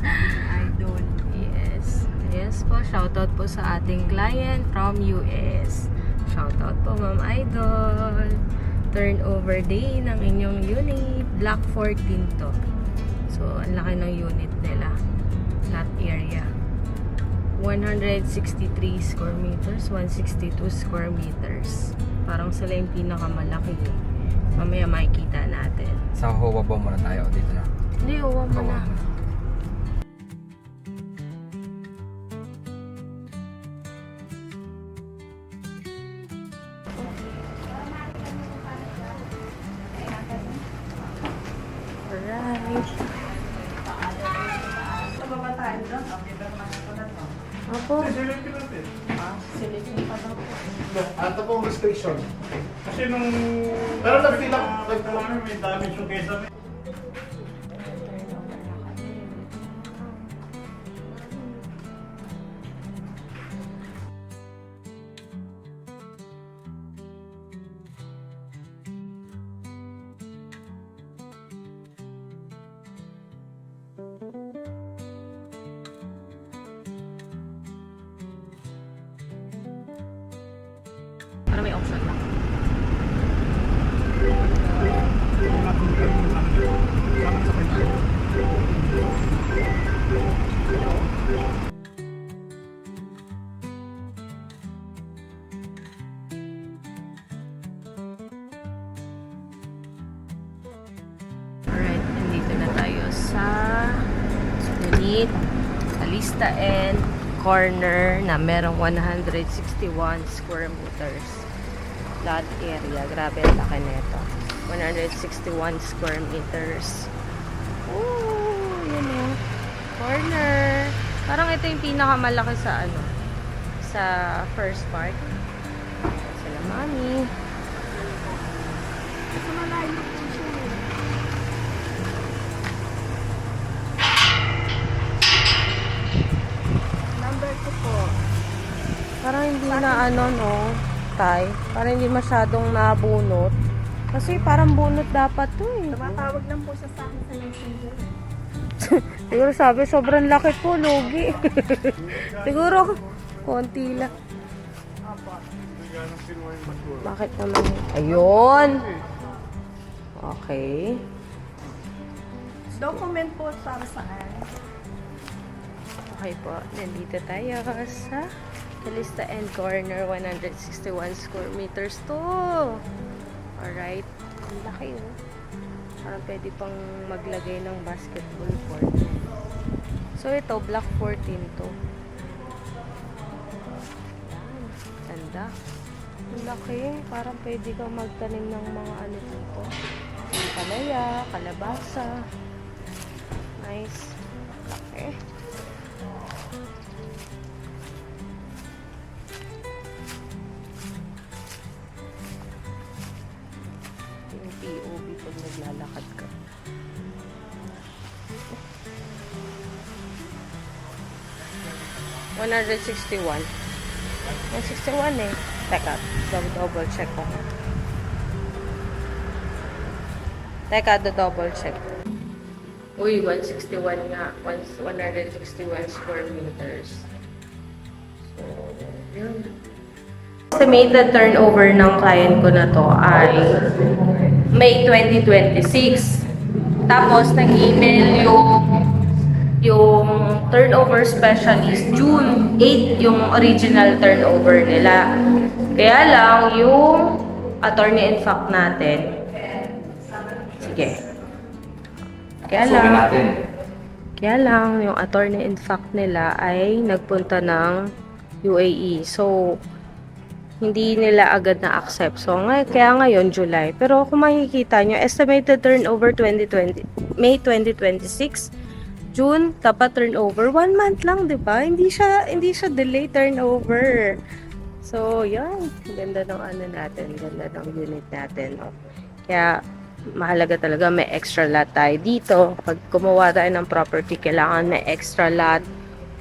Idol. Yes. Yes po. Shoutout po sa ating client from US. Shoutout po, Ma'am Idol. Turnover day ng inyong unit. Block 14 to. So, ang laki ng unit nila. Lot area. 163 square meters, 162 square meters. Parang sila yung pinakamalaki eh. Mamaya makikita natin. Sa Hoa ba muna tayo dito na? Hindi, uwa mo na. Alright. Opo. Ito pong restriction. Kasi nung... Pero nag-feel ako. May damage yung kesa. Para may option lang. Alright, nandito na tayo sa unit Alista and corner na merong 161 square meters lot area. Grabe ang laki nito. 161 square meters. Ooh, yun o. Corner. Parang ito yung pinakamalaki sa ano, sa first part. Sila mami. Sa malayo po siya. Number 2 po. Parang hindi na ano no, tay. Parang hindi masyadong nabunot. Kasi parang bunot dapat to eh. Tumatawag lang po siya sa akin sa messenger. Siguro sabi, sobrang laki po, lugi. Siguro, konti lang. Bakit naman? Ayun. Okay. Document po para saan? Okay po, nandito tayo sa Calista and Corner, 161 square meters to. Alright. Ang laki oh. Parang pwede pang maglagay ng basketball court. So ito, block 14 to. Yan. Ganda. Ang laki. Parang pwede kang magtanim ng mga ano dito. Palaya, kalabasa. Nice. Laki. Yung POV pag naglalakad ka. $161. 161 eh. Teka, double check ko. Teka, double check. Uy, 161 nga. 161 square meters. So, yun. Estimated turnover ng client ko na to ay May 2026. Tapos, nag-email yung turnover specialist, June 8 yung original turnover nila. Kaya lang, yung attorney in fact natin, sige. Kaya lang, yung attorney in fact nila ay nagpunta ng UAE. So, hindi nila agad na-accept. So, kaya ngayon, July. Pero kung makikita nyo, estimated turnover 2020, May 2026, June, dapat turnover. 1 month lang, di ba? Hindi siya delay turnover. So, yan. Ganda ng ano natin. Ganda ng unit natin. No? Kaya, mahalaga talaga may extra lot tayo dito. Pag gumawa tayo ng property, kailangan may extra lot.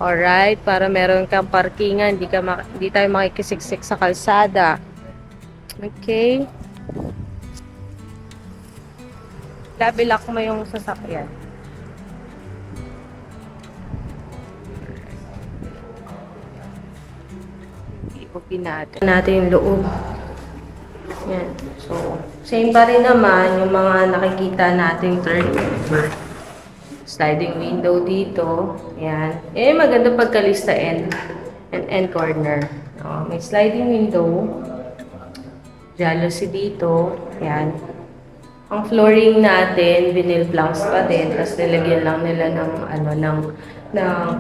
Alright? Para meron kang parkingan, hindi tayo makikisiksik sa kalsada. Okay? Labilak mo yung sasakyan. Copy natin yung loob. Yan. So, same pa rin naman yung mga nakikita nating turnover. Sliding window dito. Yan. Maganda pagkalista end corner. May sliding window. Jalousie dito. Yan. Ang flooring natin, vinyl planks pa din. Tapos nilagyan lang nila ng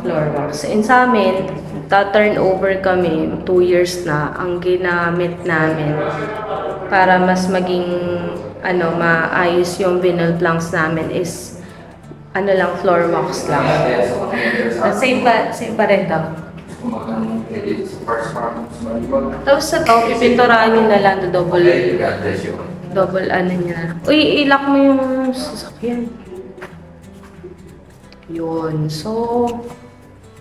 floor wax. And sa amin, turnover kami, 2 years na. Ang ginamit namin para mas maging maayos yung vinyl planks namin is floor wax lang. Same pa rin daw. Tapos sa to, pipinturahan nyo na lang double niya. Uy, ilak mo yung sasakyan. Yun. So,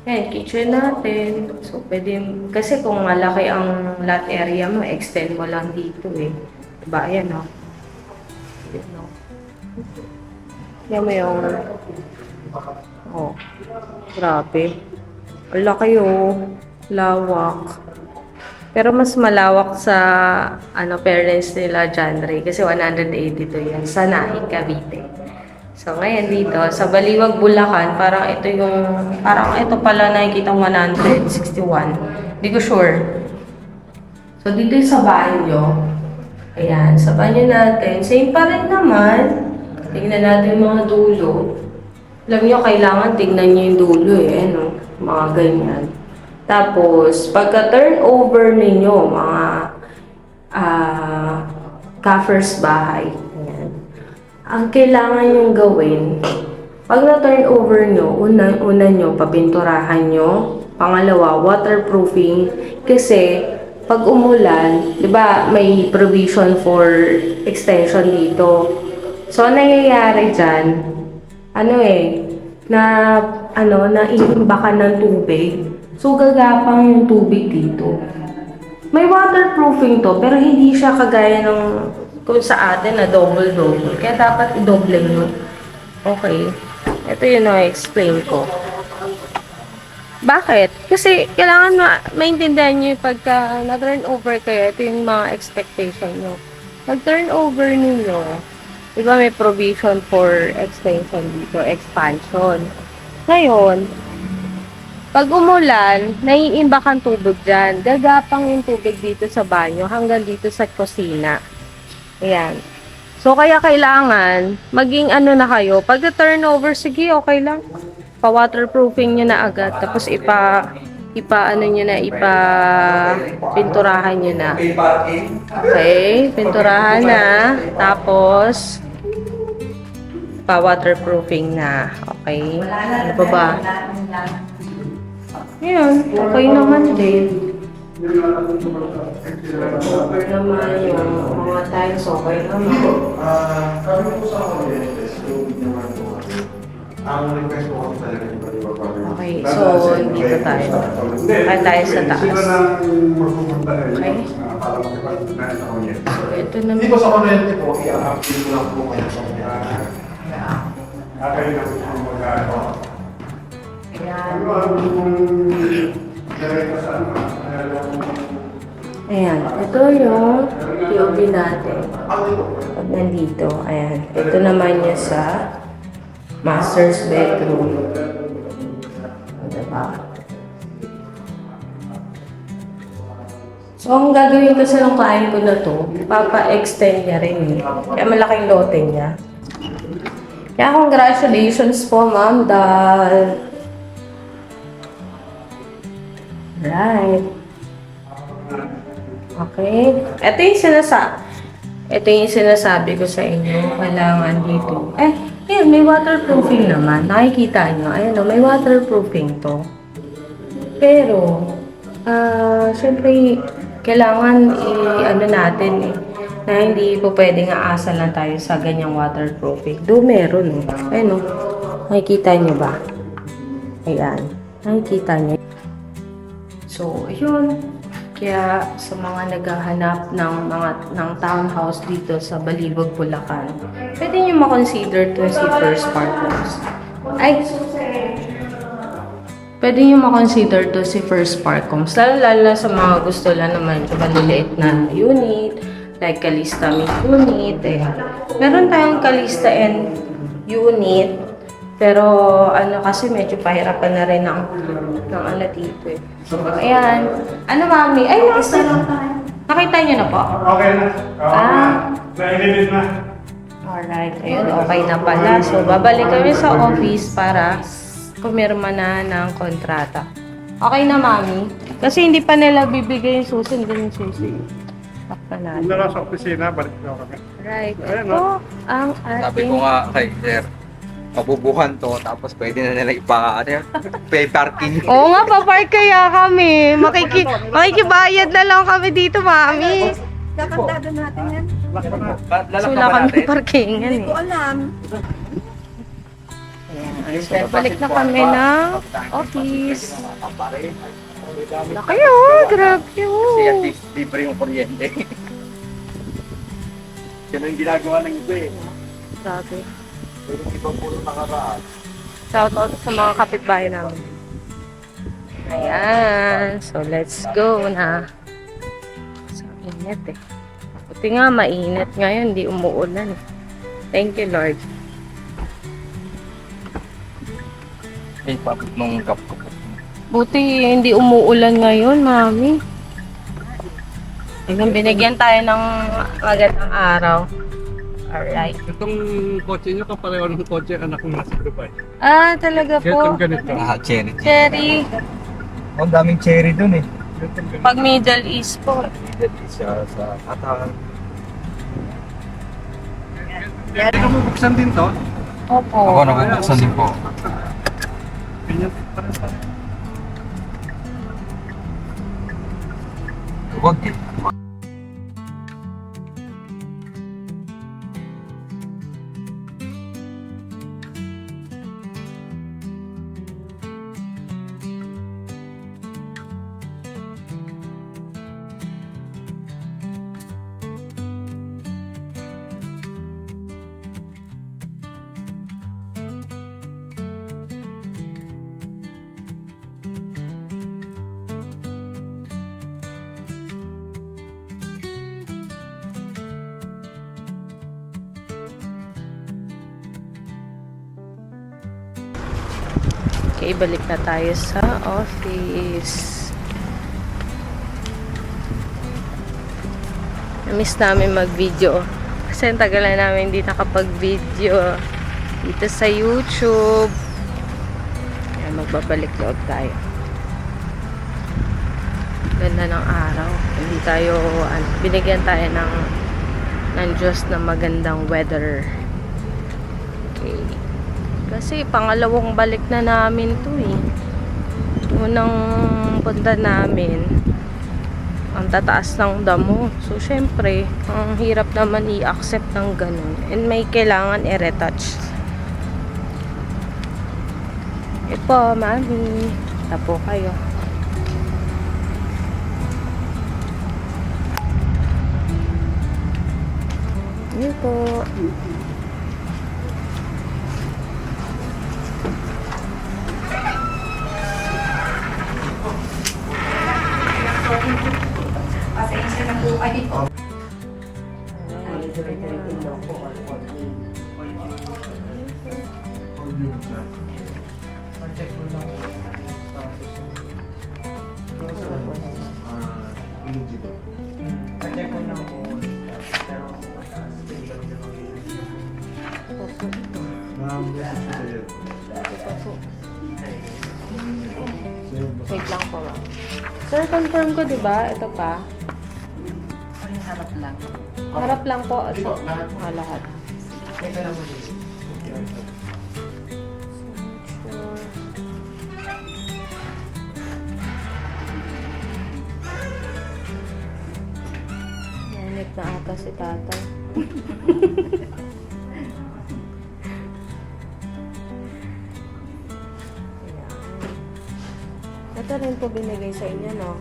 kitchen natin. So, pwede, kasi kung malaki ang lot area mo, extend mo lang dito eh. Diba? Ayan o. Yan mo yung, grabe. Ang laki lawak. Pero mas malawak sa parents nila John Ray kasi 182 yan sa Naik, Cavite. So ngayon dito sa Baliwag, Bulacan, parang ito pala nakikita 161. Hindi ko sure. So dito sa banyo. Ayan, sa banyo natin, same pa rin naman. Tingnan natin yung mga dulo. Alam niyo, kailangan tingnan niyo yung dulo mga ganyan. Tapos, pagka turnover ninyo, mga Kaffers bahay, ayan, ang kailangan yung gawin, pag na-turnover nyo, una nyo, papinturahan nyo. Pangalawa, waterproofing. Kasi, pag umulan, di ba, may provision for extension dito. So, ang nangyayari dyan, naiimbakan ng tubig. So, gagapang yung tubig dito. May waterproofing to, pero hindi siya kagaya ng kung sa atin na double-double. Kaya dapat i-double nyo. Okay. Ito yun explain ko. Bakit? Kasi kailangan maintindihan nyo pagka na-turnover kayo, ito yung mga expectation nyo. Pag-turnover ninyo, diba may provision for extension dito, expansion. Ngayon, pag umulan, naiimbak ang tubig dyan. Gagapang yung tubig dito sa banyo hanggang dito sa kusina. Ayan. So, kaya kailangan maging na kayo. Pag turnover, sige, okay lang. Pa-waterproofing nyo na agad. Tapos pinturahan nyo na. Okay, pinturahan na. Tapos, pa-waterproofing na. Okay. Ano pa ba? Ayan, okay naman din. Okay naman yung mga tiles, okay naman. Kami po sa ang request ko kasi talaga yung pag-ibabagay. Okay, so dito tayo. Ay, tayo sa taas. Okay. Ito naman. Hindi po sa kuryente po, i-update ko lang po kayo sa kuryente. Kakain na po mag-ano. Ayan, ito yung POV natin. Pag nandito, ayan. Ito naman yung sa master's bedroom. Diba? So, ang gagawin kasi ng client ko na to, papa-extend niya rin. Kaya malaking lote niya. Kaya congratulations po, Ma'am Dal. Right. Okay. Ito yung sinasabi ko sa inyo. Kailangan dito. Ayan, may waterproofing naman. Nakikita nyo. Ayan, may waterproofing to. Pero, syempre, kailangan natin na hindi po pwedeng aasa lang tayo sa ganyang waterproofing. Meron. Ayan, nakikita nyo ba? Ayan. Nakikita nyo. So, ayun. Kaya sa mga naghahanap ng townhouse dito sa Baliwag, Bulacan, pwede nyo makonsider to si First Partners. pwede nyo makonsider to si First Parkhomes. Lalo sa mga gusto lang naman yung maliliit na unit, like Calista Mint unit. Ayan. Meron tayong Calista and unit, pero ano kasi medyo pahirapan na rin ng ano dito eh. So, ayan. Ano mami? Ay, nakita nyo na po? Okay na. Nailibid na. Alright, ayun, okay na pala. So, babalik kami sa office para pumirma na ng kontrata. Okay na, mami? Kasi hindi pa nila bibigay yung susi, hindi yung susi. Takpa Kung natin. na sa opisina, balik na kami. Right, Ayan, ito ang Sabi ating... ko nga kay sir, pabubuhan to, tapos pwede na nila pay parking. Oo nga, papark kaya kami. Makikibayad na lang kami dito, mami. Kakantado natin yan. So, wala kami parkingan Hindi eh. ko alam. Ayan, so, balik na kami ng office. Na kayo, grabe Kasi at oh. least libre yung kuryente. Yan ang ginagawa ng iba eh. Grabe. Pero ibang puro nakaraan. Shout out sa mga kapitbahay namin. Ayan. So, let's go na. So, init eh. Buti nga, mainit ngayon. Hindi umuulan eh. Thank you, Lord. Eh, papit nung cup ko. Buti hindi umuulan ngayon, mami. Hanggang binigyan tayo ng magandang araw. Alright. Itong kotse nyo, kapareho ng kotse anak ko nasa Dubai. Ah, talaga po. ganito. Cherry. Cherry. Ang daming cherry dun eh. Pag Middle East po. Siya sa Qatar. Hindi ka bubuksan din to? Opo. Ako nabubuksan din po. Ganyan pa rin. Huwag eh. Okay, balik na tayo sa office. Na-miss namin mag-video. Kasi ang tagal na namin hindi nakapag-video dito sa YouTube. Ayan, magbabalik loob tayo. Ganda ng araw. Hindi tayo, binigyan tayo ng Diyos na magandang weather. Okay. Kasi pangalawang balik na namin to eh. Unang punta namin, ang tataas ng damo. So, syempre, ang hirap naman i-accept ng ganun. And may kailangan i-retouch. Ito, mami. Tapo kayo. Ito. Pasensya na po kayo. Wait lang po, ma'am. Sir, confirm ko, di ba? Ito pa. Harap lang. Harap lang po. Lahat. Nanit na ata si tatay. Ito rin po binigay sa inyo, no?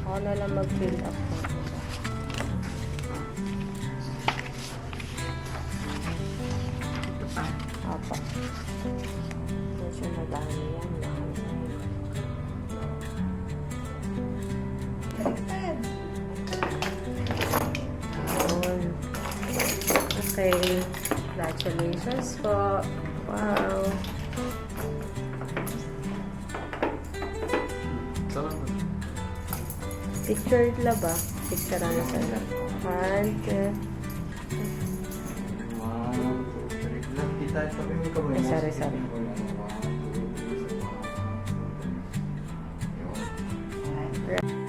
Ako na lang mag-fill up po. Ito pa. Apa. Medyo madami yan. Ayun. Okay. Congratulations po. Wow. Salamat. Picture la ba? Picture na sila. 1, 2. Wow. Kita sabi mo kamay mo. Sorry. Wow.